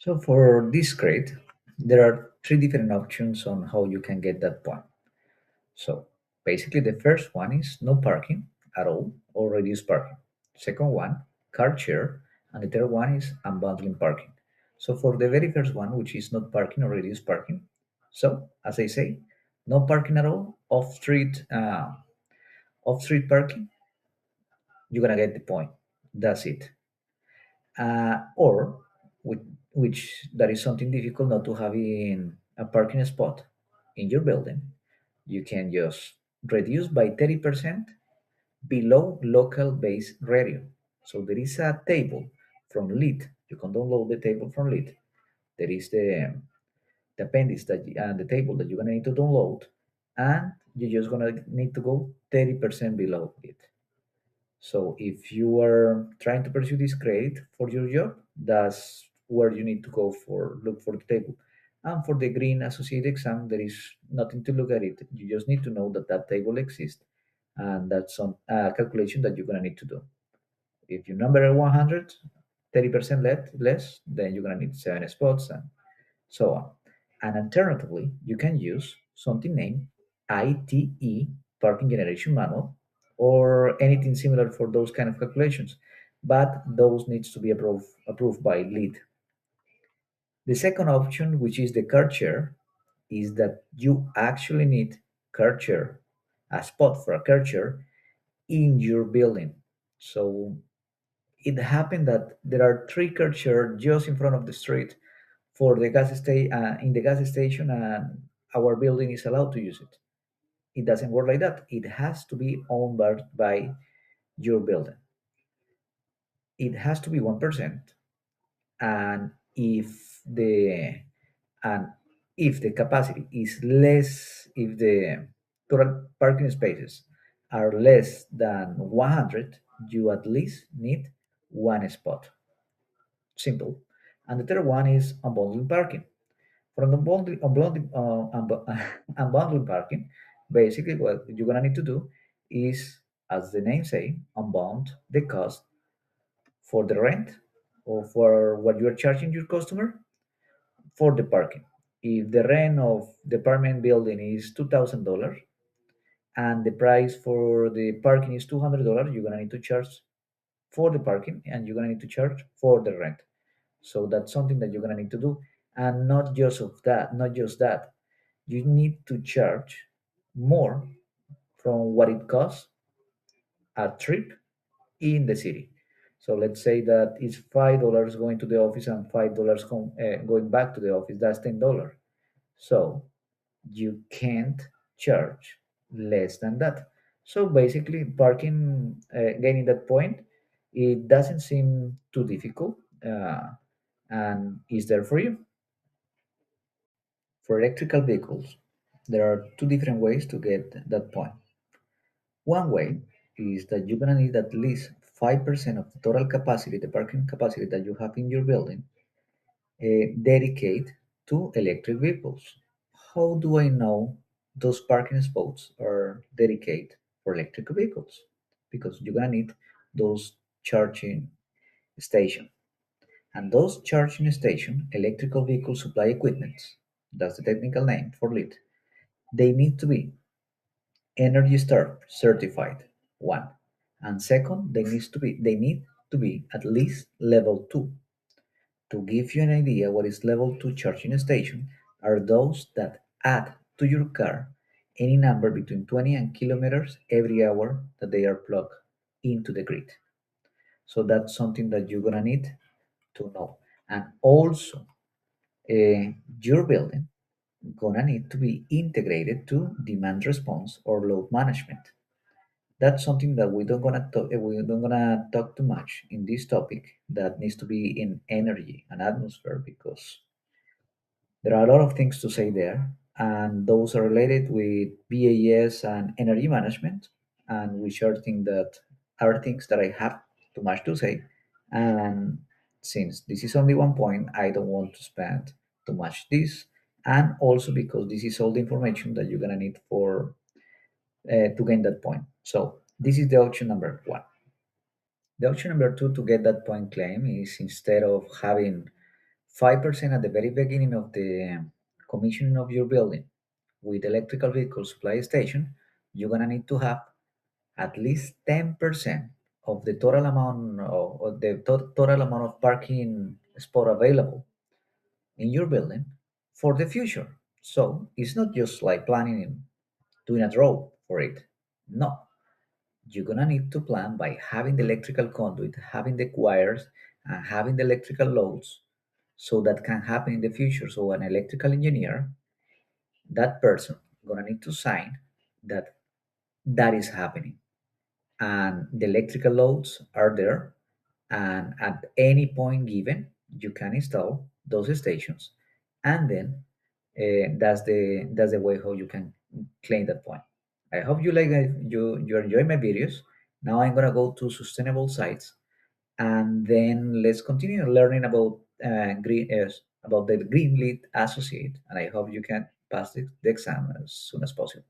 So for this grade, there are three different options on how you can get that point. So basically, the first one is no parking at all or reduced parking. Second one, car share, and the third one is unbundling parking. So for the very first one, which is not parking or reduced parking, so as I say, no parking at all, off street parking, you're gonna get the point. That's it. Or which that is something difficult not to have in a parking spot in your building, you can just reduce by 30% below local base radio. So there is a table from lead. You can download the table from lead. There is the appendix and the table that you're gonna need to download, and you're just gonna need to go 30% below it. So if you are trying to pursue this grade for your job, that's where you need to go for look for the table. And for the green associate exam, there is nothing to look at it. You just need to know that that table exists, and that's some calculation that you're gonna need to do. If your number are 100, 30% less, then you're gonna need 7 spots and so on. And alternatively, you can use something named ITE, parking generation manual, or anything similar for those kind of calculations. But those needs to be approved by lead. The second option, which is the card share, is that you actually need card share, a spot for a card share in your building. So it happened that there are three card share just in front of the street for the in the gas station, and our building is allowed to use it. It doesn't work like that. It has to be owned by your building. It has to be 1%, and and if the capacity is less, if the total parking spaces are less than 100, you at least need one spot. Simple. And the third one is unbundling parking. For unbundling parking, basically what you're gonna need to do is, as the name say, unbound the cost for the rent or for what you are charging your customer for the parking. If the rent of the apartment building is $2,000 and the price for the parking is $200, you're gonna need to charge for the parking and you're gonna need to charge for the rent. So that's something that you're gonna need to do. And not just that, you need to charge more from what it costs a trip in the city. So let's say that it's $5 going to the office and $5 going back to the office. That's $10. So you can't charge less than that. So basically, parking, getting that point, it doesn't seem too difficult, and is there for you. For electrical vehicles, there are two different ways to get that point. One way is that you're gonna need at least 5% of the total capacity, the parking capacity that you have in your building, dedicate to electric vehicles. How do I know those parking spots are dedicated for electric vehicles? Because you're gonna need those charging station, and those charging station, electrical vehicle supply equipment, that's the technical name for it. They need to be Energy Star certified, one, and second, they need to be at least level two. To give you an idea, what is level 2 charging station are those that add to your car any number between 20 and kilometers every hour that they are plugged into the grid. So that's something that you're gonna need to know. And also, your building gonna need to be integrated to demand response or load management. That's something that we don't gonna talk too much in this topic. That needs to be in energy and atmosphere, because there are a lot of things to say there, and those are related with BAS and energy management, and which are things that I have too much to say. And since this is only one point, I don't want to spend too much this, and also because this is all the information that you're gonna need for to gain that point. So this is the option number one. The option number two to get that point claim is, instead of having 5% at the very beginning of the commissioning of your building with electrical vehicle supply station, you're gonna need to have at least 10% of the total amount of the total amount of parking spot available in your building for the future. So it's not just like planning and doing a draw for it. No, you're gonna need to plan by having the electrical conduit, having the wires, and having the electrical loads, so that can happen in the future. So an electrical engineer, that person, gonna need to sign that that is happening, and the electrical loads are there, and at any point given, you can install those stations, and then that's the way how you can claim that point. I hope you like you enjoy my videos. Now I'm gonna go to sustainable sites, and then let's continue learning about about the green lead associate. And I hope you can pass the exam as soon as possible.